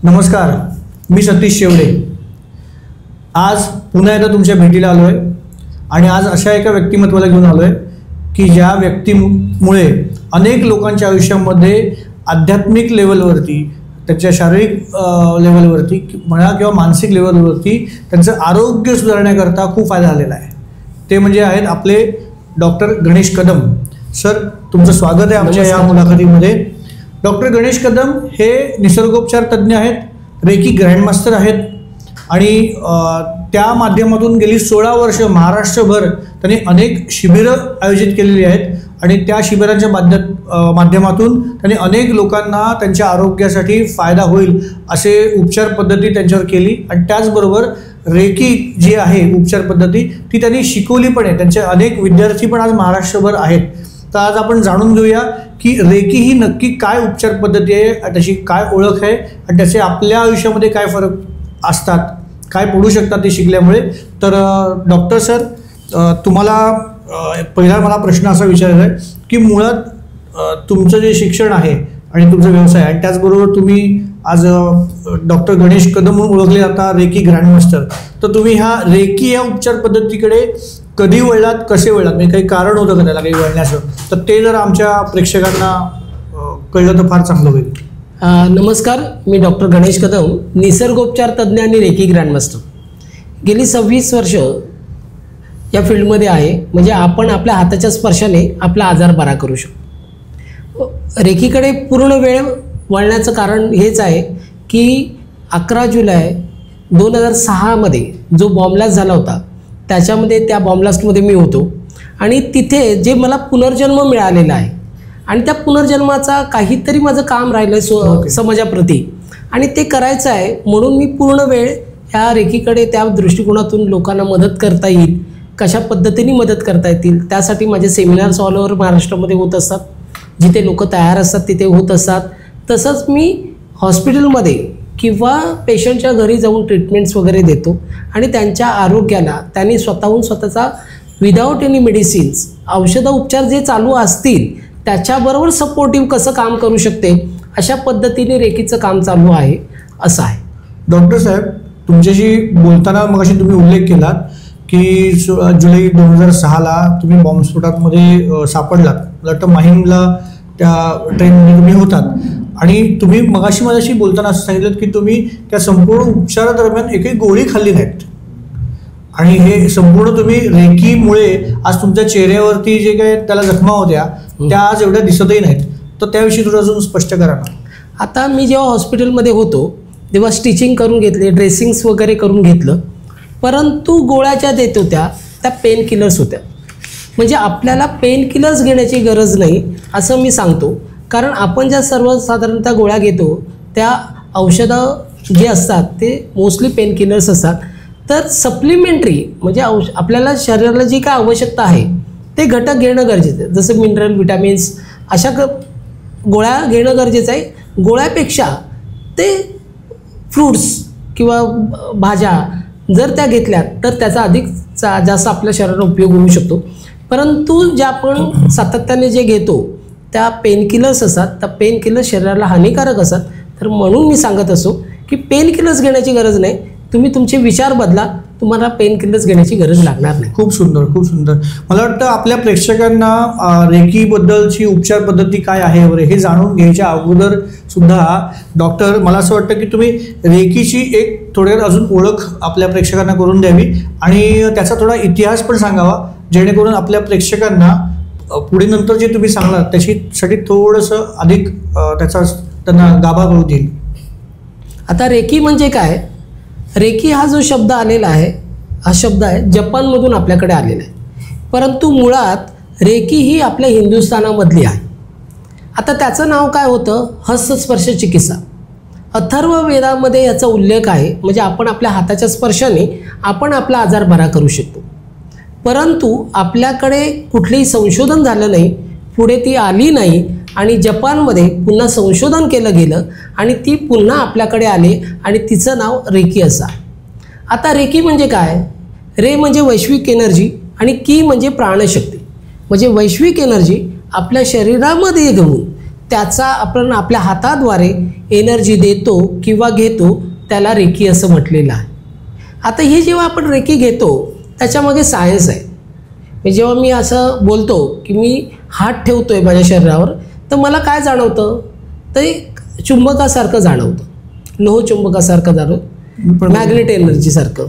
नमस्कार, मी सतीश शेवडे। आज पुन्हा एकदा तुमच्या भेटीला आलो आहे आणि आज अशा एका व्यक्तिमत्वाला घेऊन आलो आहे की ज्या व्यक्तीमुळे अनेक लोकांच्या आयुष्यामध्ये आध्यात्मिक लेवलवरती, त्याच्या शारीरिक लेवलवरती म्हणा किंवा मानसिक लेवलवरती त्यांचं आरोग्य सुधारण्याकरता खूप फायदा झालेला आहे। ते म्हणजे आहेत आपले डॉक्टर गणेश कदम। सर, तुमचं स्वागत आहे आमच्या या मुलाखतीमध्ये। डॉक्टर गणेश कदम हे निसर्गोपचार तज्ज्ञ आहेत, रेकी ग्रँडमास्टर आहेत आणि त्या माध्यमातून गेली 16 वर्ष महाराष्ट्रभर त्यांनी अनेक शिबिरं आयोजित केलेली आहेत आणि त्या शिबिरांच्या माध्यमातून त्यांनी अनेक लोकांना त्यांच्या आरोग्यासाठी फायदा होईल असे उपचार पद्धती त्यांच्यावर केली आणि त्याचबरोबर रेकी जी आहे उपचार पद्धती ती त्यांनी शिकवली पण आहे। त्यांचे अनेक विद्यार्थी पण आज महाराष्ट्रभर आहेत। तर आज आपण जाणून घेऊया की रेकी ही नक्की काय उपचार पद्धती आहे, त्याची काय ओळख आहे आणि त्याचे आपल्या आयुष्यामध्ये काय फरक असतात, काय पडू शकतात ते शिकल्यामुळे। तर डॉक्टर सर, तुम्हाला पहिला मला प्रश्न असा विचारायचा आहे की मुळात तुमचं जे शिक्षण आहे आणि तुमचा व्यवसाय आहे त्याचबरोबर तुम्ही आज डॉक्टर गणेश कदम म्हणून ओळखले जाता, रेकी ग्रँडमास्टर। तर तुम्ही ह्या रेकी या उपचार पद्धतीकडे कधी वळलात, कसे वळलात, म्हणजे काही कारण होतं का त्याला काही वळण्याचं? तर ते जर आमच्या प्रेक्षकांना कळलं तर फार चांगलं होईल। नमस्कार, मी डॉक्टर गणेश कदम, निसर्गोपचार तज्ज्ञ आणि रेकी ग्रँडमास्टर। गेली 26 वर्ष या फील्डमध्ये आहे। म्हणजे आपण आपल्या हाताच्या स्पर्शाने आपला आजार बरा करू शकतो। रेकीकडे पूर्ण वेळ वळण्याचं कारण हेच आहे की 11 जुलै 2006 जो बॉम्बलास्ट झाला होता त्याच्यामध्ये, त्या बॉम्बलास्टमध्ये मी होतो आणि तिथे जे मला पुनर्जन्म मिळालेला आहे आणि त्या पुनर्जन्माचा काहीतरी माझं काम राहिलं आहे समाजाप्रती आणि ते करायचं आहे म्हणून मी पूर्ण वेळ ह्या रेकीकडे त्या दृष्टिकोनातून लोकांना मदत करता येईल, कशा पद्धतीने मदत करता येतील त्यासाठी माझे सेमिनार्स ऑल ओव्हर महाराष्ट्रामध्ये होत असतात। जिथे लोक तयार असतात तिथे होत असतात। तसंच मी हॉस्पिटलमध्ये किंवा पेशंटच्या घरी जाऊन ट्रीटमेंट्स वगैरे देतो आणि त्यांच्या आरोग्याला त्यांनी स्वतःचा विदाऊट एनी मेडिसिन्स औषध उपचार जे चालू असतील त्याच्याबरोबर सपोर्टिव्ह कसं काम करू शकते अशा पद्धतीने रेकीचं काम चालू आहे असं आहे। डॉक्टर साहेब, तुमच्याशी बोलताना मगाशी तुम्ही उल्लेख केलात की जुलै 2006ला तुम्ही बॉम्बस्फोटामध्ये सापडलात, मला वाटतं माहीमला त्या ट्रेनमध्ये तुम्ही होतात आणि तुम्ही मगाशी माझ्याशी बोलताना असं सांगितलं की तुम्ही त्या संपूर्ण उपचारादरम्यान एकही गोळी खाल्ली नाहीत आणि हे संपूर्ण तुम्ही रेकीमुळे आज तुमच्या चेहऱ्यावरती जे काही त्याला जखमा होत्या त्या आज एवढ्या दिसतही नाहीत। तर त्याविषयी थोडं अजून स्पष्ट करा ना। आता मी जेव्हा हॉस्पिटलमध्ये होतो तेव्हा स्टिचिंग करून घेतले, ड्रेसिंग्स वगैरे करून घेतलं, परंतु गोळ्या ज्या देत होत्या त्या पेन किलर्स होत्या। म्हणजे आपल्याला पेन किलर्स घेण्याची गरज नाही असं मी सांगतो, कारण आपण ज्या सर्वसाधारणतः गोळ्या घेतो त्या औषधं जे असतात ते मोस्टली पेन किलर्स असतात। तर सप्लिमेंटरी म्हणजे आपल्याला शरीराला जी काय आवश्यकता आहे ते घटक घेणं गरजेचं आहे। जसं मिनरल, विटॅमिन्स अशा गोळ्या घेणं गरजेचं आहे। गोळ्यापेक्षा ते फ्रूट्स किंवा भाज्या जर त्या घेतल्यात तर त्याचा अधिक जास्त आपल्या शरीराला उपयोग होऊ शकतो। परंतु ज्या आपण सातत्याने जे घेतो त्या पेन किलर्स असतात, त्या पेन किलर्स शरीराला हानिकारक असतात। तर म्हणून मी सांगत असो की पेन किलर्स घेण्याची गरज नाही, तुम्ही तुमचे विचार बदला, तुम्हाला पेन किलर्स घेण्याची गरज लागणार नाही। खूप सुंदर, खूप सुंदर। मला वाटतं आपल्या प्रेक्षकांना रेकीबद्दलची उपचार पद्धती काय आहे वगैरे हे जाणून घ्यायच्या अगोदर सुद्धा डॉक्टर, मला असं वाटतं की तुम्ही रेकीची एक थोड्यात अजून ओळख आपल्या प्रेक्षकांना करून द्यावी आणि त्याचा थोडा इतिहास पण सांगावा, जेणेकरून आपल्या प्रेक्षकांना पुढे नंतर जे तुम्ही सांगणार त्याच्यासाठी थोडंसं अधिक त्याचा त्यांना गाभा करू देईल। आता रेकी म्हणजे काय? रेकी हा जो शब्द आलेला आहे हा शब्द आहे जपानमधून आपल्याकडे आलेला आहे, परंतु मुळात रेकी ही आपल्या हिंदुस्थानामधली आहे। आता त्याचं नाव काय होतं? हस्तस्पर्श चिकित्सा। अथर्व वेदामध्ये याचा उल्लेख आहे, म्हणजे आपण आपल्या हाताच्या स्पर्शाने आपण आपला आजार बरा करू शकतो। परंतु आपल्याकडे कुठलेही संशोधन झालं नाही, पुढे ती आली नाही आणि जपानमध्ये पुन्हा संशोधन केलं गेलं आणि ती पुन्हा आपल्याकडे आली आणि तिचं नाव रेकी असं आहे। आता रेकी म्हणजे काय? रे म्हणजे वैश्विक एनर्जी आणि की म्हणजे प्राणशक्ती। म्हणजे वैश्विक एनर्जी आपल्या शरीरामध्ये घेऊन त्याचा आपण आपल्या हाताद्वारे एनर्जी देतो किंवा घेतो, त्याला रेकी असं म्हटलेलं आहे. आता ही जेव्हा आपण रेकी घेतो त्याच्यामागे सायन्स आहे. जेव्हा मी असं बोलतो की मी हात ठेवतो आहे माझ्या शरीरावर, तर मला काय जाणवतं, ते चुंबकासारखं जाणवतं, लोहचुंबकासारखं जाणवतं, मॅग्नेट एनर्जीसारखं.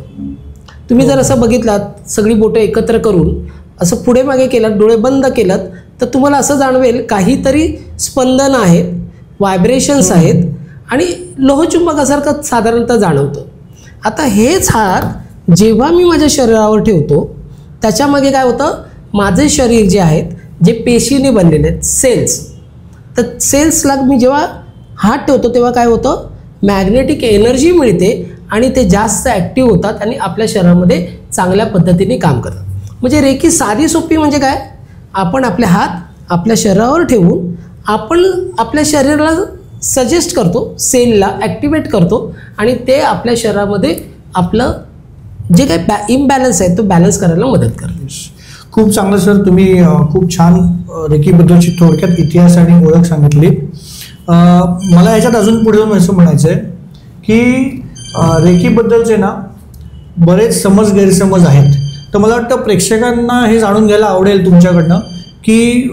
तुम्ही जर असं बघितलात, सगळी बोटं एकत्र करून असं पुढे मागे केलात, डोळे बंद केलात, तर तुम्हाला असं जाणवेल काहीतरी स्पंदन आहेत, व्हायब्रेशन्स आहेत आणि लोहचुंबकासारखं साधारणतः जाणवतं. आता हेच हात जेव्हा मी माझ्या शरीरावर ठेवतो त्याच्यामागे काय होतं, माझे शरीर जे आहेत, जे पेशीने बनलेले आहेत, सेल्स, तर सेल्सला मी जेव्हा हात ठेवतो तेव्हा काय होतं, मॅग्नेटिक एनर्जी मिळते आणि ते जास्त ॲक्टिव्ह होतात आणि आपल्या शरीरामध्ये चांगल्या पद्धतीने काम करतात. म्हणजे रेकी साधी सोपी म्हणजे काय, आपण आपले हात आपल्या शरीरावर ठेवून आपण आपल्या शरीराला सजेस्ट करतो, सेलला ॲक्टिवेट करतो आणि ते आपल्या शरीरामध्ये आपलं जे काही इम्बॅलन्स आहे तो बॅलन्स करायला मदत करतो. खूप चांगलं सर, तुम्ही खूप छान रेकीबद्दलची थोडक्यात इतिहास आणि ओळख सांगितली. मला याच्यात अजून पुढे जाऊन असं म्हणायचं आहे की रेकीबद्दलचे ना बरेच समज गैरसमज आहेत. तर मला वाटतं प्रेक्षकांना हे जाणून घ्यायला आवडेल तुमच्याकडनं की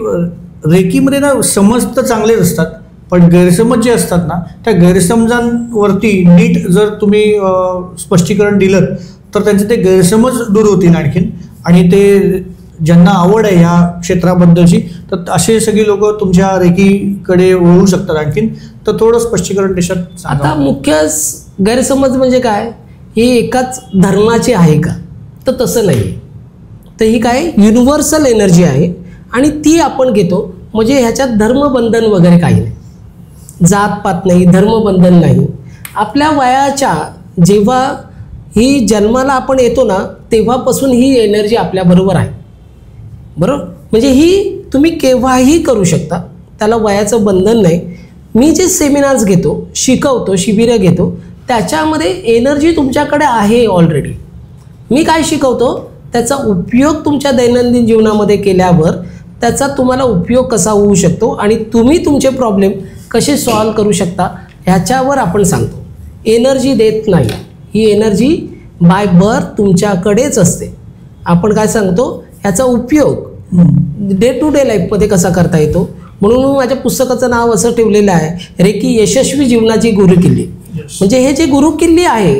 रेकीमध्ये ना समज तर चांगलेच असतात, पण गैरसमज जे असतात ना, त्या गैरसमजांवरती नीट जर तुम्ही स्पष्टीकरण दिलं तर त्यांचे ते गैरसमज दूर होतील आणखीन, आणि ते ज्यांना आवड आहे ह्या क्षेत्राबद्दलची तर असे सगळी लोक तुमच्या रेकीकडे वळू शकतात आणखीन. तर थोडं स्पष्टीकरण देशात. आता मुख्य गैरसमज म्हणजे काय, ही एकाच धर्माची आहे का, तर तसं नाही. तर ही काय युनिव्हर्सल एनर्जी आहे आणि ती आपण घेतो. म्हणजे ह्याच्यात धर्मबंधन वगैरे काही नाही, जातपात नाही, धर्मबंधन नाही. आपल्या वयाच्या जेव्हा ही जन्माला आपण येतो ना तेव्हापासून ही एनर्जी आपल्याबरोबर आहे, बरोबर. म्हणजे ही तुम्ही केव्हाही करू शकता, त्याला वयाचं बंधन नाही. मी जे सेमिनार्स घेतो, शिकवतो, शिबिरं घेतो, त्याच्यामध्ये एनर्जी तुमच्याकडे आहे ऑलरेडी. मी काय शिकवतो, त्याचा उपयोग तुमच्या दैनंदिन जीवनामध्ये केल्यावर त्याचा तुम्हाला उपयोग कसा होऊ शकतो आणि तुम्ही तुमचे प्रॉब्लेम कसे सॉल्व करू शकता ह्याच्यावर आपण सांगतो. एनर्जी देत नाही, ही एनर्जी बाय बर्थ तुमच्याकडेच असते. आपण काय सांगतो, ह्याचा उपयोग डे टू डे लाईफमध्ये कसा करता येतो. म्हणून मी माझ्या पुस्तकाचं नाव असं ठेवलेलं आहे, रेकी यशस्वी जीवनाची गुरुकिल्ली. म्हणजे हे जे गुरुकिल्ली आहे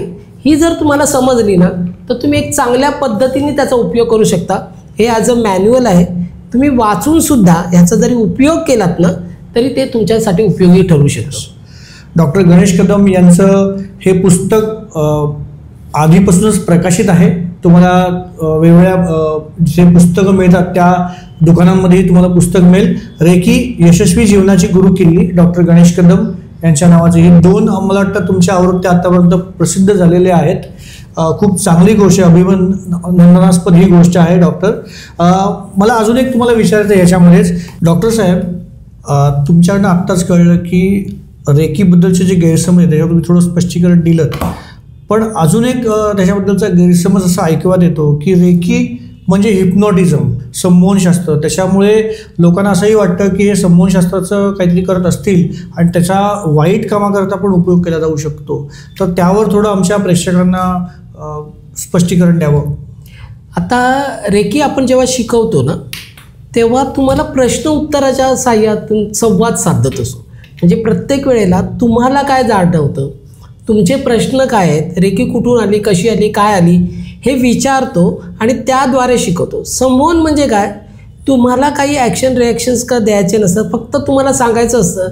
ही जर तुम्हाला समजली ना तर तुम्ही एक चांगल्या पद्धतीने त्याचा उपयोग करू शकता. हे ॲज अ मॅन्युअल आहे, तुम्ही वाचून सुद्धा ह्याचा जरी उपयोग केलात ना तरी ते तुमच्यासाठी उपयोगी ठरू शकतं. डॉक्टर गणेश कदम यांचं हे पुस्तक आधीपासूनच प्रकाशित आहे. तुम्हाला वेगवेगळ्या जे पुस्तकं मिळतात त्या दुकानांमध्येही तुम्हाला पुस्तक मिळेल. रेकी यशस्वी जीवनाची गुरुकिल्ली, डॉक्टर गणेश कदम यांच्या नावाचे ही 2 मला वाटतं तुमच्या आवृत्त्या आतापर्यंत प्रसिद्ध झालेल्या आहेत. खूप चांगली गोष्ट आहे, अभिनंदनास्पद ही गोष्ट आहे. डॉक्टर, मला अजून एक तुम्हाला विचारायचं आहे ह्याच्यामध्येच. डॉक्टर साहेब, तुमच्याकडनं आत्ताच कळलं की रेकीबद्दलचे जे गैरसमज आहे त्याच्यावर तुम्ही थोडं स्पष्टीकरण दिलं, पण अजून एक त्याच्याबद्दलचा गैरसमज असा ऐकण्यात येतो की रेकी म्हणजे हिप्नॉटिझम, संमोहनशास्त्र. त्याच्यामुळे लोकांना असंही वाटतं की हे संमोहनशास्त्राचं काहीतरी करत असतील आणि त्याचा वाईट कामाकरता पण उपयोग केला जाऊ शकतो. तर त्यावर थोडं आमच्या प्रेक्षकांना स्पष्टीकरण द्यावं. आता रेकी आपण जेव्हा शिकवतो ना तेव्हा तुम्हाला प्रश्न उत्तराच्या साह्यातून संवाद साधत असतो. म्हणजे प्रत्येक वेळेला तुम्हाला काय जाणवतं, तुमचे प्रश्न काय आहेत, रेकी कुठून आली, कशी आली, काय आली हे विचारतो आणि त्याद्वारे शिकवतो. संमोहन म्हणजे काय, तुम्हाला काही ॲक्शन रिॲक्शन्स का द्यायचे नसतं, फक्त तुम्हाला सांगायचं असतं.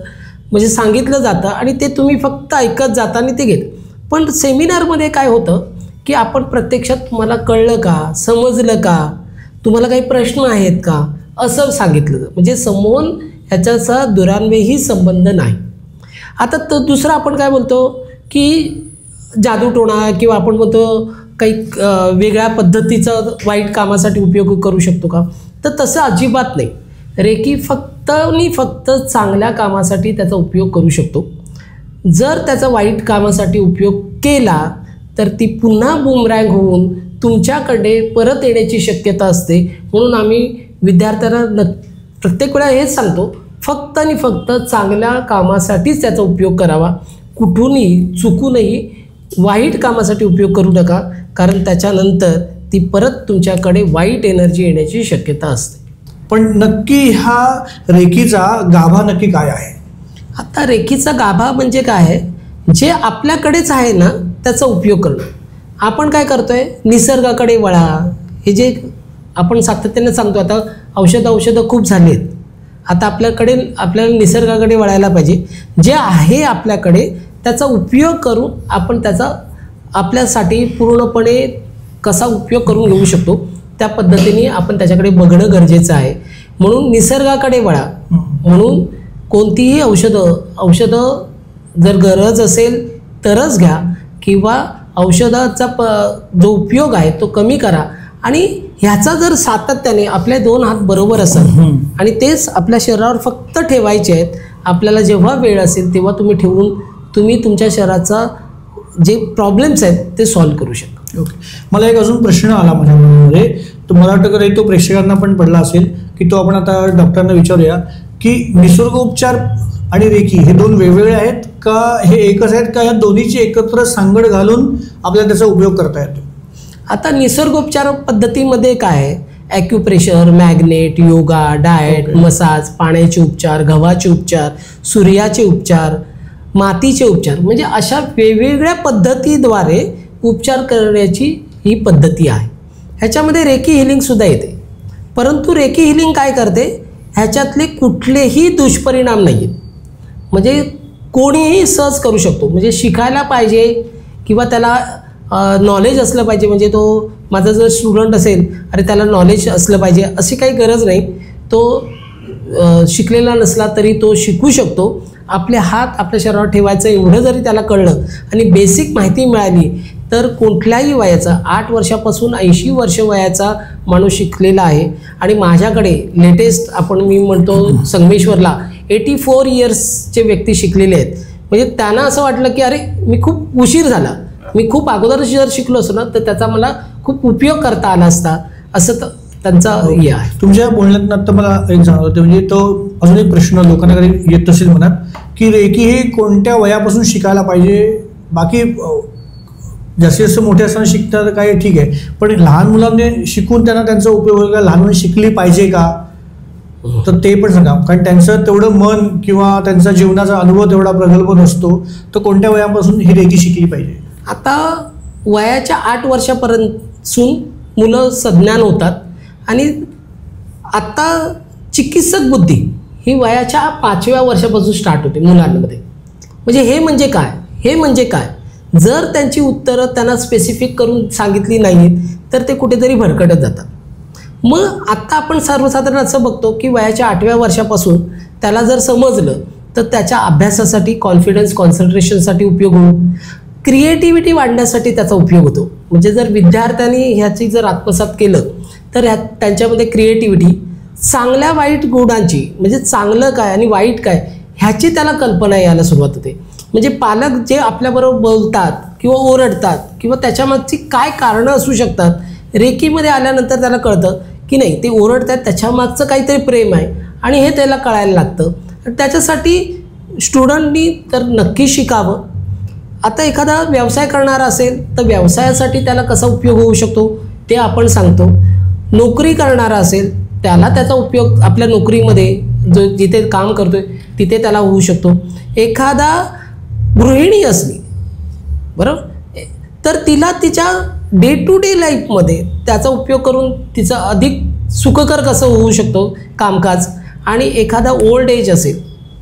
म्हणजे सांगितलं जातं आणि ते तुम्ही फक्त ऐकत जाता आणि ते घेत. पण सेमिनारमध्ये काय होतं की आपण प्रत्यक्षात तुम्हाला कळलं का, समजलं का, तुम्हाला काही प्रश्न आहेत का असं सांगितलं जातं. म्हणजे संमोहन ह्याच्याचा दुरान्वयही संबंध नाही. आता तर दुसरं आपण काय बोलतो की जादूटोणा किंवा आपण बोलतो काही वेगळ्या पद्धतीचा वाईट कामासाठी उपयोग करू शकतो का, तर तसं अजिबात नाही. रेकी फक्त आणि फक्त चांगल्या कामासाठी त्याचा उपयोग करू शकतो. जर त्याचा वाईट कामासाठी उपयोग केला तर ती पुन्हा बूमरँग होऊन तुमच्याकडे परत येण्याची शक्यता असते. म्हणून आम्ही विद्यार्थ्यांना प्रत्येक वेळा हेच सांगतो फक्त आणि फक्त चांगल्या कामासाठीच त्याचा उपयोग करावा. कुठूनही चुकूनही वाईट कामासाठी उपयोग करू नका, कारण त्याच्यानंतर ती परत तुमच्याकडे वाईट एनर्जी येण्याची शक्यता असते. पण नक्की हा रेकीचा गाभा नक्की काय आहे? आता रेकीचा गाभा म्हणजे काय आहे, जे आपल्याकडेच आहे ना त्याचा उपयोग करणं. आपण काय करतोय, निसर्गाकडे वळा. हे जे आपण सातत्याने सांगतो, आता औषधं खूप झाली आहेत, आता आपल्याला निसर्गाकडे वळायला पाहिजे. जे आहे आपल्याकडे त्याचा उपयोग करून आपण त्याचा आपल्यासाठी पूर्णपणे कसा उपयोग करून घेऊ शकतो त्या पद्धतीने आपण त्याच्याकडे बघणं गरजेचं आहे. म्हणून निसर्गाकडे वळा. म्हणून कोणतीही औषधं जर गरज असेल तरच घ्या, किंवा औषधाचा जो उपयोग आहे तो कमी करा. आणि ह्याचा जर सातत्याने आपले 2 हात बरोबर असेल आणि तेच आपल्या शरीरावर फक्त ठेवायचे आहेत, आपल्याला जेव्हा वेळ असेल तेव्हा तुम्ही ठेवून तुम्ही तुमच्या शरीराचा जे प्रॉब्लेम्स आहेत ते सॉल्व्ह करू शकता. ओके, मला एक अजून प्रश्न आला माझ्या मनामध्ये, तर मला वाटतं की तो प्रेक्षकांना पण पडला असेल, की तो आपण आता डॉक्टरांना विचारूया की निसर्गोपचार आणि रेकी हे 2 वेगवेगळे आहेत का हे एकच आहेत, का या दोन्हीची एकत्र सांगड घालून आपल्याला त्याचा उपयोग करता येतो? आता निसर्गोपचार पद्धतीमध्ये काय आहे, acupressure, magnet, yoga, diet, massage, पाण्याचे उपचार, गव्हाचे उपचार, सूर्याचे उपचार, मातीचे उपचार, म्हणजे अशा वेगवेगळ्या पद्धतीद्वारे उपचार करण्याची ही पद्धती आहे. ह्याच्यामध्ये रेकी हिलिंगसुद्धा येते. परंतु रेकी हिलिंग काय करते, ह्याच्यातले कुठलेही दुष्परिणाम नाही आहेत. म्हणजे कोणीही सहज करू शकतो. म्हणजे शिकायला पाहिजे किंवा त्याला नॉलेज असलं पाहिजे. म्हणजे तो माझा जर स्टुडंट असेल, अरे त्याला नॉलेज असलं पाहिजे अशी काही गरज नाही. तो शिकलेला नसला तरी तो शिकू शकतो. आपले हात आपल्या शरीरावर ठेवायचं एवढं जरी त्याला कळलं आणि बेसिक माहिती मिळाली तर कुठल्याही वयाचा 8 वर्षापासून 80 वर्ष वयाचा माणूस शिकलेला आहे. आणि माझ्याकडे लेटेस्ट मी म्हणतो संगमेश्वरला 84 इयर्सचे व्यक्ती शिकलेले आहेत. म्हणजे त्यांना असं वाटलं की अरे मी खूप उशीर झाला, मी खूप अगोदर जर शिकलो असतो ना तर त्याचा मला खूप उपयोग करता आला असता, असं त्यांचा हे आहे. तुमच्या बोलण्यात आता मला एक जाणवतं, म्हणजे तो अजून एक प्रश्न लोकांना कधी येत असेल मनात, की रेकी हे कोणत्या वयापासून शिकायला पाहिजे? बाकी जास्तीत जास्त मोठे असताना शिकतात काय ठीक आहे, पण लहान मुलांनी शिकून त्यांना त्यांचा उपयोग होईल का? लहान मुलं शिकली पाहिजे का? तर ते पण सांगा, कारण त्यांचं तेवढं मन किंवा त्यांचा जीवनाचा अनुभव तेवढा प्रगल्भ नसतो. तर कोणत्या वयापासून ही रेकी शिकली पाहिजे? आता वयाच्या 8 वर्षापर्यंतसून मुलं सज्ञान होतात. आणि आत्ता चिकित्सक बुद्धी ही वयाच्या 5व्या वर्षापासून स्टार्ट होते मुलांमध्ये. म्हणजे हे म्हणजे काय जर त्यांची उत्तरं त्यांना स्पेसिफिक करून सांगितली नाहीत तर ते कुठेतरी भरकटत जातात. मग आत्ता आपण सर्वसाधारण असं बघतो की वयाच्या 8व्या वर्षापासून त्याला जर समजलं तर त्याच्या अभ्यासासाठी, कॉन्फिडन्स, कॉन्सन्ट्रेशनसाठी उपयोग होतो. क्रिएटिव्हिटी वाढण्यासाठी त्याचा उपयोग होतो. म्हणजे जर विद्यार्थ्यांनी ह्याची जर आत्मसात केलं तर त्यांच्यामध्ये क्रिएटिव्हिटी, चांगल्या वाईट गुणांची, म्हणजे चांगलं काय आणि वाईट काय ह्याची त्याला कल्पना यायला सुरुवात होते. म्हणजे पालक जे आपल्याबरोबर बोलतात किंवा ओरडतात किंवा त्याच्यामागची काय कारणं असू शकतात, रेकीमध्ये आल्यानंतर त्याला कळतं की नाही ते ओरडतात त्याच्यामागचं काहीतरी प्रेम आहे आणि हे त्याला कळायला लागतं. त्याच्यासाठी स्टुडंटनी तर नक्की शिकावं. आता एखादा व्यवसाय करणारा असेल तर व्यवसायासाठी त्याला कसा उपयोग होऊ शकतो ते आपण सांगतो. नोकरी करणारा असेल त्याला त्याचा उपयोग आपल्या नोकरीमध्ये जो जिथे काम करतोय तिथे त्याला होऊ शकतो. एखादा गृहिणी असली बरोबर तर तिला तिच्या डे टू डे लाईफमध्ये त्याचा उपयोग करून तिचं अधिक सुखकर कसं होऊ शकतो कामकाज. आणि एखादा ओल्ड एज असेल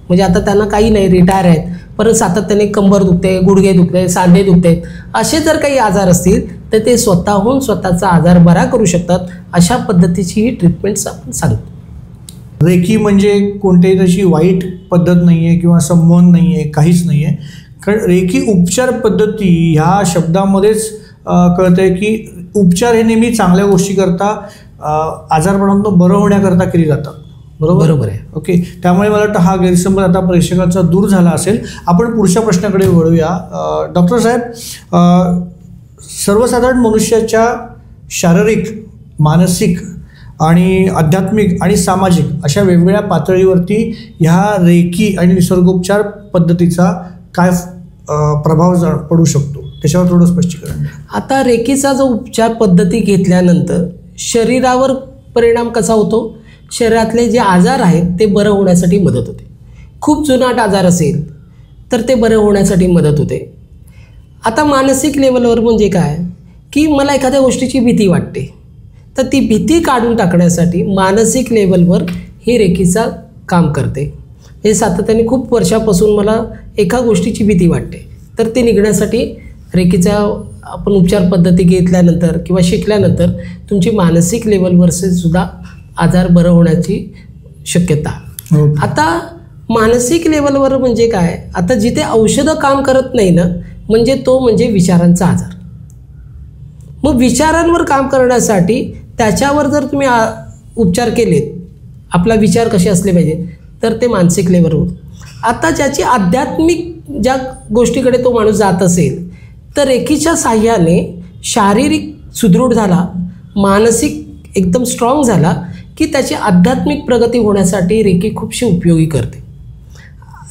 म्हणजे आता त्यांना काही नाही, रिटायर आहेत, परत सातत्याने कंबर दुखते, गुडघे दुखते, सांधे दुखते, असे जर काही आजार असतील तर ते स्वतःहून स्वतःचा आजार बरा करू शकतात. अशा पद्धतीची ही ट्रीटमेंट्स आपण सांगतो. रेकी म्हणजे कोणत्याही तशी वाईट पद्धत नाही आहे किंवा संबंध नाही आहे, काहीच नाही आहे. कारण रेकी उपचार पद्धती ह्या शब्दामध्येच कळतं आहे की उपचार हे नेहमी चांगल्या गोष्टी करता, आजारपणातून बरं होण्याकरता केली जातात. बरोबर आहे. ओके, त्यामुळे मला वाटतं हा गैरसमज आता प्रेक्षकांचा दूर झाला असेल. आपण पुढच्या प्रश्नाकडे वळूया. डॉक्टर साहेब, सर्वसाधारण मनुष्याच्या शारीरिक, मानसिक आणि आध्यात्मिक आणि सामाजिक अशा वेगवेगळ्या पातळीवरती ह्या रेकी आणि निसर्गोपचार पद्धतीचा काय प्रभाव पडू शकतो त्याच्यावर थोडं स्पष्टीकरण द्या. आता रेकीचा जो उपचार पद्धती घेतल्यानंतर शरीरावर परिणाम कसा होतो, शरीरातले जे आजार आहेत ते बरं होण्यासाठी मदत होते. खूप जुनाट आजार असेल तर ते बरं होण्यासाठी मदत होते. आता मानसिक लेवलवर म्हणजे काय की मला एखाद्या गोष्टीची भीती वाटते, तर ती भीती काढून टाकण्यासाठी मानसिक लेवलवर ही रेकीचा काम करते. हे सातत्याने खूप वर्षापासून मला एका गोष्टीची भीती वाटते, तर ते निघण्यासाठी रेकीचा आपण उपचार पद्धती घेतल्यानंतर किंवा शिकल्यानंतर तुमची मानसिक लेवलवर सुद्धा आजार बरं होण्याची शक्यता. आता मानसिक लेवलवर म्हणजे काय, आता जिथे औषधं काम करत नाही ना, म्हणजे तो म्हणजे विचारांचा आजार. मग विचारांवर काम करण्यासाठी त्याच्यावर जर तुम्ही उपचार केलेत, आपला विचार कसे असले पाहिजे, तर ते मानसिक लेवलवर. आता ज्याची आध्यात्मिक ज्या गोष्टीकडे तो माणूस जात असेल, तर रेकीच्या साह्याने शारीरिक सुदृढ झाला, मानसिक एकदम स्ट्रॉंग झाला की त्याची आध्यात्मिक प्रगती होण्यासाठी रेकी खूपशी उपयोगी करते.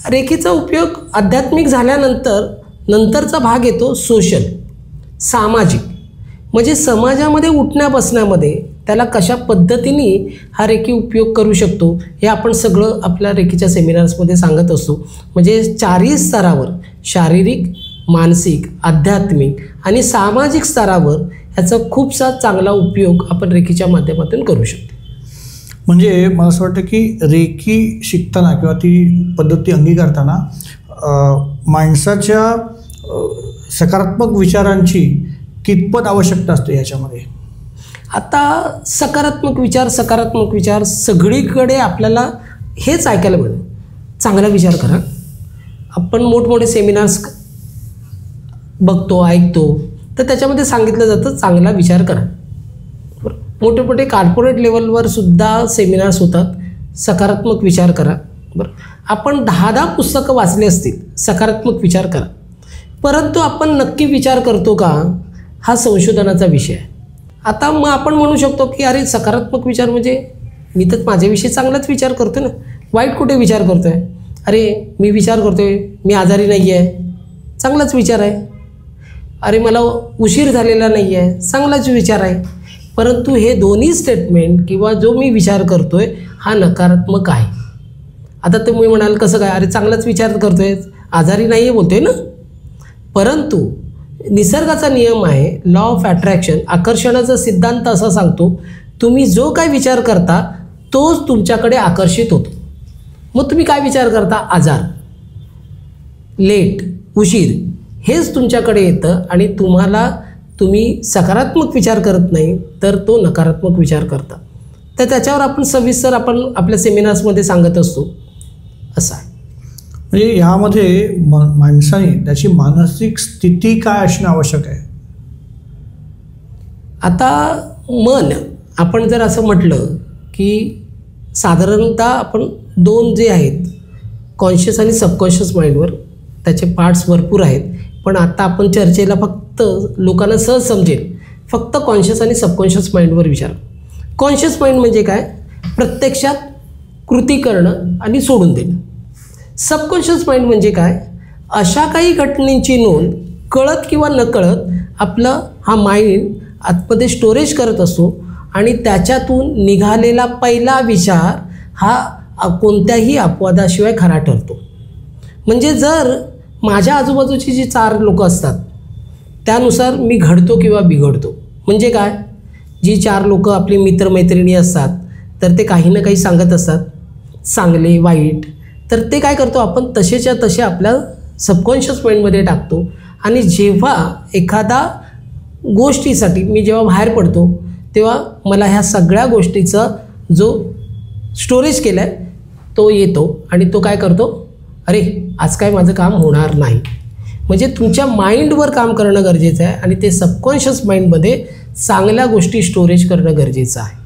रेकीचा उपयोग आध्यात्मिक झाल्यानंतर नंतरचा भाग येतो सोशल, सामाजिक. म्हणजे समाजामध्ये उठण्या बसण्यामध्ये त्याला कशा पद्धतीने हा रेकी उपयोग करू शकतो हे आपण सगळं आपल्या रेकीच्या सेमिनार्समध्ये सांगत असतो. म्हणजे चारही स्तरावर, शारीरिक, मानसिक, आध्यात्मिक आणि सामाजिक स्तरावर ह्याचा खूपसा चांगला उपयोग आपण रेकीच्या माध्यमातून करू शकतो. म्हणजे मला असं वाटतं की रेकी शिकताना किंवा ती पद्धती अंगीकारताना माणसाच्या सकारात्मक विचारांची कितपत आवश्यकता असते याच्यामध्ये. आता सकारात्मक विचार सगळीकडे आपल्याला हेच ऐकायला मिळेल. चांगला विचार करा. आपण मोठमोठे सेमिनार्स बघतो, ऐकतो, तर त्याच्यामध्ये सांगितलं जातं चांगला विचार करा. मोठे मोठे कॉर्पोरेट लेवलवर सुद्धा सेमिनार्स होतात, सकारात्मक विचार करा. बरं, आपण 10 पुस्तकं वाचली असतील, सकारात्मक विचार करा, परंतु आपण नक्की विचार करतो का, हा संशोधनाचा विषय आहे. आता मग आपण म्हणू शकतो की अरे सकारात्मक विचार म्हणजे मी तर माझ्याविषयी चांगलाच विचार करतो ना, वाईट कुठे विचार करतो आहे. अरे मी विचार करतो आहे मी आजारी नाही आहे, चांगलाच विचार आहे. अरे मला उशीर झालेला नाही आहे, चांगलाच विचार आहे. परंतु हे दोन्ही स्टेटमेंट किंवा जो मी विचार करतो आहे हा नकारात्मक आहे. आता तुम्ही म्हणाल कसं काय, अरे चांगलाच विचार करतो आहे, आजारी नाही आहे बोलतो आहे ना. परंतु निसर्गाचा नियम आहे, लॉ ऑफ अट्रॅक्शन, आकर्षणाचा सिद्धांत असा सांगतो, तुम्ही जो काय विचार करता तोच तुमच्याकडे आकर्षित होतो. मग तुम्ही काय विचार करता, आजार, लेट, उशीर, हेच तुमच्याकडे येतं. आणि तुम्ही सकारात्मक विचार करत नाही तर तो नकारात्मक विचार करता. तर त्याच्यावर आपण सविस्तर आपण आपल्या सेमिनार्समध्ये सांगत असतो. असं आहे. म्हणजे ह्यामध्ये माणसाने त्याची मानसिक स्थिती काय असणं आवश्यक आहे. आता मन, आपण जर असं म्हटलं की साधारणतः आपण 2 जे आहेत, कॉन्शियस आणि सबकॉन्शियस माइंडवर, त्याचे पार्ट्स भरपूर आहेत, पण आता आपण चर्चेला फक्त लोकांना सहज समजेल फक्त कॉन्शियस आणि सबकॉन्शियस माइंडवर विचार. कॉन्शियस माइंड म्हणजे काय, प्रत्यक्षात कृती करणं आणि सोडून देणं. सबकॉन्शियस माइंड म्हणजे काय, अशा काही घटनेची नोंद कळत किंवा नकळत आपलं हा माइंड आतमध्ये स्टोरेज करत असतो आणि त्याच्यातून निघालेला पहिला विचार हा कोणत्याही अपवादाशिवाय खरा ठरतो. म्हणजे जर माझ्या आजूबाजूची जी 4 लोकं असतात त्यानुसार मी घडतो किंवा बिघडतो. म्हणजे काय, जी 4 लोकं आपली मित्रमैत्रिणी असतात तर ते काही ना काही सांगत असतात, चांगले वाईट, तर ते काय करतो आपण तसेच्या तसे आपल्या सबकॉन्शियस माइंडमध्ये टाकतो. आणि जेव्हा एखादा गोष्टीसाठी मी जेव्हा बाहेर पडतो तेव्हा मला ह्या सगळ्या गोष्टीचा जो स्टोरेज केला आहे तो येतो आणि तो काय करतो, अरे आज काय माझं काम होणार नाही. म्हणजे तुमच्या माइंडवर काम करणं गरजेचं आहे आणि ते सबकॉन्शियस माइंडमध्ये चांगल्या गोष्टी स्टोरेज करणं गरजेचं आहे.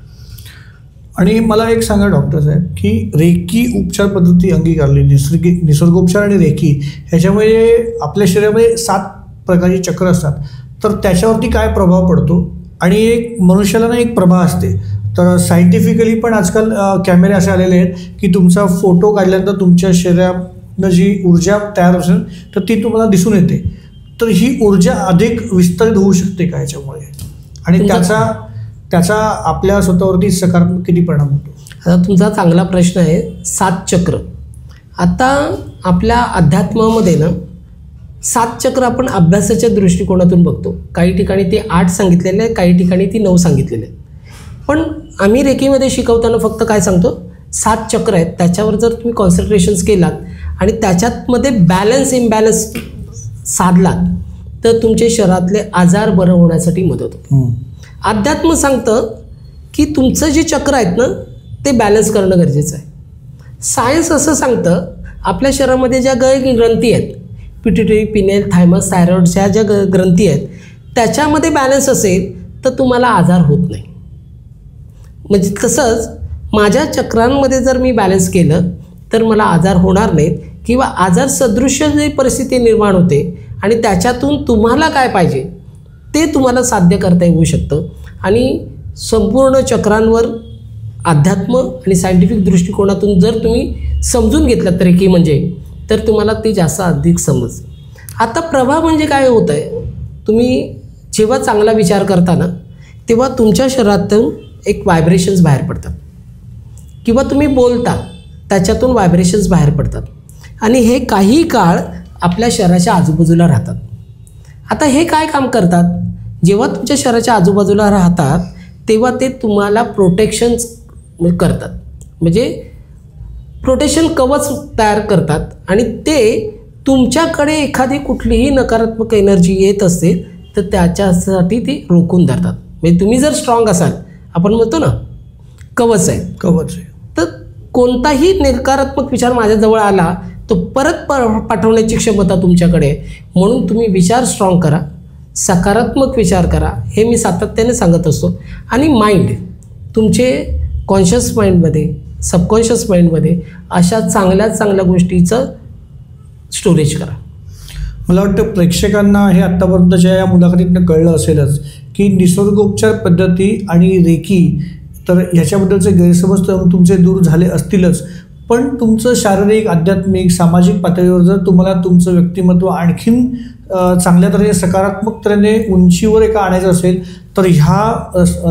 आणि मला एक सांगा डॉक्टर साहेब की रेकी उपचार पद्धती अंगीकारली, निसर्गोपचार आणि रेकी ह्याच्यामुळे आपल्या शरीरामध्ये 7 प्रकारची चक्र असतात, तर त्याच्यावरती काय प्रभाव पडतो. आणि एक मनुष्याला ना एक प्रभा असते, तर सायंटिफिकली पण आजकाल कॅमेरे असे आलेले आहेत की तुमचा फोटो काढल्यानंतर तुमच्या शरीरानं जी ऊर्जा तयार असेल तर ती तुम्हाला दिसून येते. तर ही ऊर्जा अधिक विस्तारित होऊ शकते का ह्याच्यामुळे, आणि त्याचा आपल्या स्वतःवरती सकारात्मक किती परिणाम होतो? आता तुमचा चांगला प्रश्न आहे. 7 चक्र. आता आपल्या अध्यात्मामध्ये ना 7 चक्र आपण अभ्यासाच्या दृष्टिकोनातून बघतो. काही ठिकाणी ते 8 सांगितलेले आहे, काही ठिकाणी ती 9 सांगितलेले आहे. पण आम्ही रेकीमध्ये शिकवताना फक्त काय सांगतो, 7 चक्र आहेत, त्याच्यावर जर तुम्ही कॉन्सन्ट्रेशन्स केलात आणि त्याच्यातमध्ये बॅलन्स इम्बॅलन्स साधलात तर तुमचे शरीरातले आजार बरं होण्यासाठी मदत होते. अध्यात्म सांगतं की तुमचं जे चक्र आहेत ना ते बॅलन्स करणं गरजेचं आहे. सायन्स असं सांगतं आपल्या शरीरामध्ये ज्या ग्रंथी आहेत, पिट्युटरी, पिनेल, थायमस, थायरॉइडच्या ज्या ग्रंथी आहेत त्याच्यामध्ये बॅलन्स असेल तर तुम्हाला आजार होत नाही. म्हणजे तसंच माझ्या चक्रांमध्ये जर मी बॅलन्स केलं तर मला आजार होणार नाहीत, किंवा आजार सदृश्य जी परिस्थिती निर्माण होते आणि त्याच्यातून तुम्हाला काय पाहिजे ते तुम्हाला साध्य करता येऊ शकतं. आणि संपूर्ण चक्रांवर अध्यात्म आणि सायंटिफिक दृष्टिकोनातून जर तुम्ही समजून घेतलं रेकी म्हणजे, तर तुम्हाला ते जास्त अधिक समज. आता प्रभाव म्हणजे काय होतं आहे, तुम्ही जेव्हा चांगला विचार करता ना तेव्हा तुमच्या शरीरातून एक व्हायब्रेशन्स बाहेर पडतात, किंवा तुम्ही बोलता त्याच्यातून व्हायब्रेशन्स बाहेर पडतात, आणि हे काही काळ आपल्या शरीराच्या आजूबाजूला राहतात. आता हे काय काम करतात, जेव्हा तुमच्या शरीराच्या आजूबाजूला राहतात तेव्हा ते तुम्हाला प्रोटेक्शन्स करतात, म्हणजे प्रोटेक्शन कवच तयार करतात, आणि ते तुमच्याकडे एखादी कुठलीही नकारात्मक एनर्जी येत असेल तर त्याच्यासाठी ते रोखून धरतात. म्हणजे तुम्ही जर स्ट्रॉंग असाल, आपण म्हणतो ना कवच आहे, तर कोणताही नकारात्मक विचार माझ्याजवळ आला तो परत पाठवण्याची क्षमता तुमच्याकडे आहे. म्हणून तुम्ही विचार स्ट्रॉंग करा, सकारात्मक विचार करा, हे मी सातत्याने सांगत असतो. आणि माइंड तुमचे कॉन्शियस माइंडमध्ये, सबकॉन्शियस माइंडमध्ये अशा चांगल्या गोष्टीचं स्टोरेज करा. मला वाटतं प्रेक्षकांना हे आत्तापर्यंतच्या या मुलाखतीतनं कळलं असेलच की निसर्गोपचार पद्धती आणि रेकी, तर ह्याच्याबद्दलचे गैरसमज तर तुमचे दूर झाले असतीलच, पण तुमचं शारीरिक, आध्यात्मिक, सामाजिक पातळीवर जर तुम्हाला तुमचं व्यक्तिमत्व आणखीन चांगल्या तऱ्हेने, सकारात्मक तऱ्हेने उंचीवर एका आणायचं असेल तर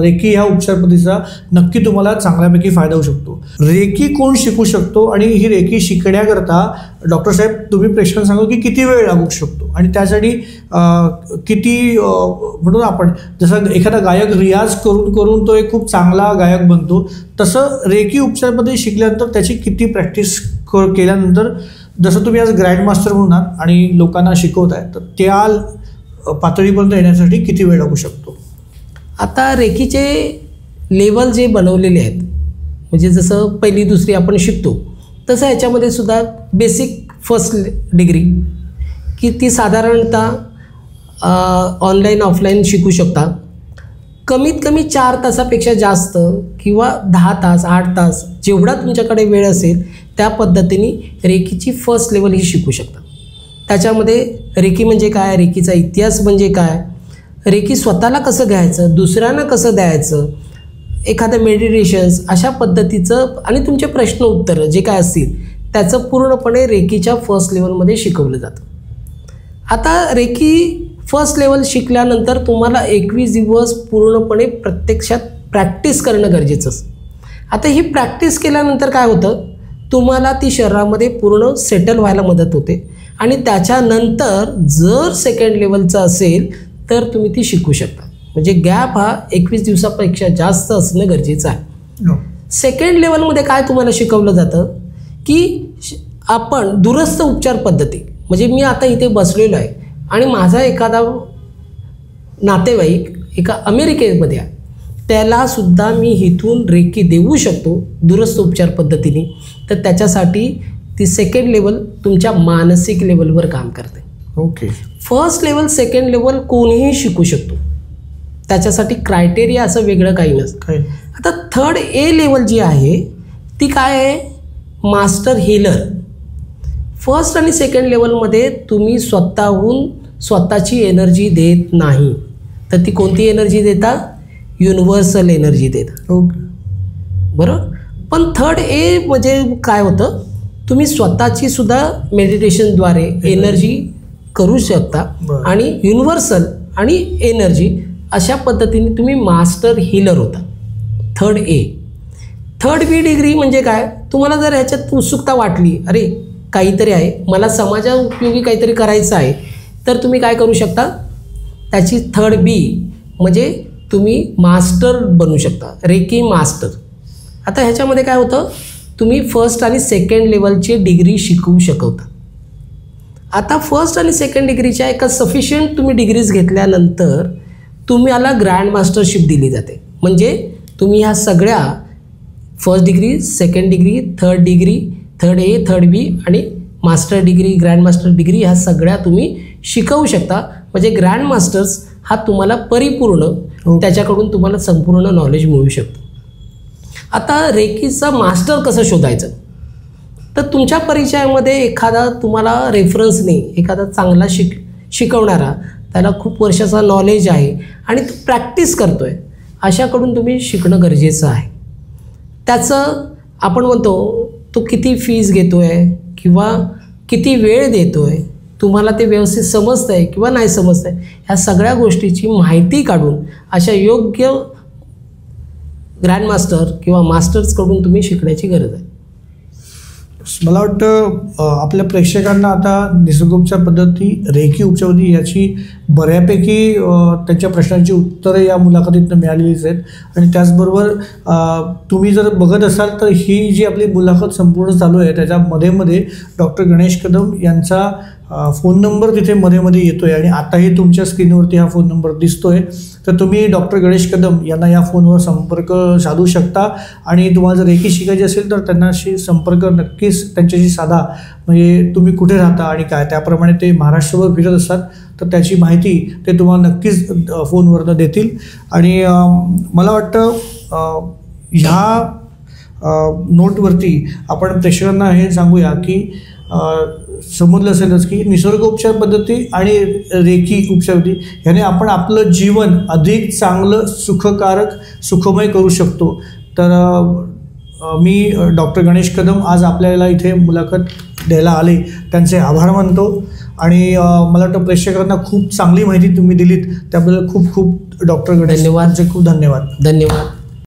रेकी ह्या उपचार पद्धतीचा नक्की तुम्हाला चांगल्यापैकी फायदा होऊ शकतो. रेकी कोण शिकू शकतो, आणि ही रेकी शिकण्याकरता डॉक्टर साहेब तुम्ही प्रेक्षकांना सांगा की किती वेळ लागू शकतो, आणि त्यासाठी किती म्हणून आपण जसं एखादा गायक रियाज करून तो एक खूप चांगला गायक बनतो, तसं रेकी उपचार पद्धती शिकल्यानंतर त्याची किती प्रॅक्टिस केल्यानंतर, जसं तुम्ही आज ग्रँडमास्टर म्हणून आहात आणि लोकांना शिकवताय, तर त्या पातळीपर्यंत येण्यासाठी किती वेळ लागू शकतो? आता रेकीचे लेवल जे बनवलेले आहेत, म्हणजे जसं पहिली दुसरी आपण शिकतो तसं याच्यामध्ये सुद्धा बेसिक फर्स्ट डिग्री की ती साधारणतः ऑनलाईन ऑफलाईन शिकू शकता. कमीत कमी 4 तासापेक्षा जास्त किंवा 10 तास 8 तास जेवढा तुमच्याकडे वेळ असेल त्या पद्धतीने रेकीची फर्स्ट लेवल ही शिकू शकता. त्याच्यामध्ये रेकी म्हणजे काय, रेकीचा इतिहास म्हणजे काय, रेकी स्वतःला कसं घ्यायचं, दुसऱ्यांना कसं द्यायचं, एखादं मेडिटेशन्स अशा पद्धतीचं, आणि तुमचे प्रश्न उत्तरं जे काय असतील त्याचं पूर्णपणे रेकीच्या फर्स्ट लेवलमध्ये शिकवलं जातं. आता रेकी फर्स्ट लेवल शिकल्यानंतर तुम्हाला 21 दिवस पूर्णपणे प्रत्यक्षात प्रॅक्टिस करणं गरजेचं असतं. आता ही प्रॅक्टिस केल्यानंतर काय होतं, तुम्हाला ती शरीरामध्ये पूर्ण सेटल व्हायला मदत होते, आणि त्याच्यानंतर जर सेकंड लेवलचं असेल तर तुम्ही ती शिकू शकता. म्हणजे गॅप हा 21 दिवसापेक्षा जास्त असणं गरजेचं आहे. सेकंड लेवलमध्ये काय तुम्हाला शिकवलं जातं की आपण दूरस्थ उपचार पद्धती, म्हणजे मी आता इथे बसलेलो आहे आणि माझा एखादा नातेवाईक एका अमेरिकेमध्ये आहे, त्यालासुद्धा मी इथून रेकी देऊ शकतो दूरस्थ उपचार पद्धतीने. तर त्याच्यासाठी ती सेकंड लेवल तुमच्या मानसिक लेवलवर काम करते. Okay. First level second level कोणीही शिकू शकतो, त्याच्यासाठी क्रायटेरिया असं वेगळं काही नसतं. आता थर्ड ए लेवल जी आहे ती काय आहे, मास्टर हीलर. फर्स्ट आणि सेकंड लेवलमध्ये तुम्ही स्वतःहून स्वतःची एनर्जी देत नाही, तर ती कोणती एनर्जी देता, युनिव्हर्सल एनर्जी देता. ओके. बरोबर. पण थर्ड ए म्हणजे काय होतं, तुम्ही स्वतःची सुद्धा मेडिटेशनद्वारे एनर्जी करू शकता बरं. आणि युनिव्हर्सल आणि एनर्जी अशा पद्धतीने तुम्ही मास्टर हीलर होता. Third A. Third B degree म्हणजे काय, तुम्हाला जर ह्याच्यात उत्सुकता वाटली, अरे काहीतरी आहे, मला समाजा उपयोगी काहीतरी करायचं आहे, तर तुम्ही काय करू शकता, त्याची थर्ड बी म्हणजे तुम्ही मास्टर बनू शकता, रेकी मास्टर. आता ह्याच्यामध्ये काय होतं, तुम्ही फर्स्ट आणि सेकंड लेवलची डिग्री शिकवू शकता. आता फर्स्ट आणि सेकंड डिग्रीच्या एका सफिशियंट तुम्ही डिग्रीज घेतल्यानंतर तुम्हाला ग्रँड मास्टरशिप दिली जाते. म्हणजे तुम्ही ह्या सगळ्या first degree, second degree, third degree, third A, third B आणि master degree, grand master degree ह्या सगळ्या तुम्ही शिकवू शकता. म्हणजे ग्रँड मास्टर्स हा तुम्हाला परिपूर्ण त्याच्याकडून तुम्हाला संपूर्ण नॉलेज मिळू शकतं. आता रेकीचा मास्टर कसं शोधायचं, तर तुमच्या परिचयामध्ये एखादा तुम्हाला रेफरन्सने एखादा चांगला शिकवणारा, त्याला खूप वर्षाचा नॉलेज आहे आणि तो प्रॅक्टिस करतो आहे, अशाकडून तुम्ही शिकणं गरजेचं आहे. त्याचं आपण म्हणतो तो किती फीज घेतो आहे किंवा किती वेळ देतो आहे, तुम्हाला ते व्यवस्थित समजतं आहे किंवा नाही समजतं आहे, ह्या सगळ्या गोष्टीची माहिती काढून अशा योग्य ग्रँडमास्टर किंवा मास्टर्सकडून तुम्ही शिकण्याची गरज आहे. मला वाटतं आपल्या प्रेक्षकांना आता निसर्गोपचार पद्धती, रेकी उपचार पद्धती याची बऱ्यापैकी त्यांच्या प्रश्नांची उत्तरं या मुलाखतीतून मिळालेलीच आहेत. आणि त्याचबरोबर तुम्ही जर बघत असाल तर ही जी आपली मुलाखत संपूर्ण चालू आहे त्याच्या मध्ये डॉक्टर गणेश कदम यांचा फोन नंबर तिथे मध्ये येतो आहे आणि आताही तुमच्या स्क्रीनवरती हा फोन नंबर दिसतो आहे. तर तुम्ही डॉक्टर गणेश कदम यांना या फोनवर संपर्क साधू शकता आणि तुम्हाला जर रेकी शिकायची असेल तर त्यांनाशी संपर्क नक्कीच त्यांच्याशी साधा. म्हणजे तुम्ही कुठे राहता आणि काय, त्याप्रमाणे ते महाराष्ट्रभर फिरत असतात, तर त्याची माहिती ते तुम्हाला नक्कीच फोनवरनं देतील. आणि मला वाटतं ह्या नोटवरती आपण प्रेक्षकांना हे सांगूया की समजलं असेलच की निसर्गोपचार पद्धती आणि रेकी उपचार पद्धती ह्याने आपण आपलं जीवन अधिक चांगलं, सुखकारक, सुखमय करू शकतो. तर मी डॉक्टर गणेश कदम आज आपल्याला इथे मुलाखत द्यायला आले, त्यांचे आभार मानतो. आणि मला वाटतं प्रेक्षकांना खूप चांगली माहिती तुम्ही दिलीत, त्याबद्दल खूप खूप डॉक्टर गणेश धन्यवाद. खूप धन्यवाद. धन्यवाद.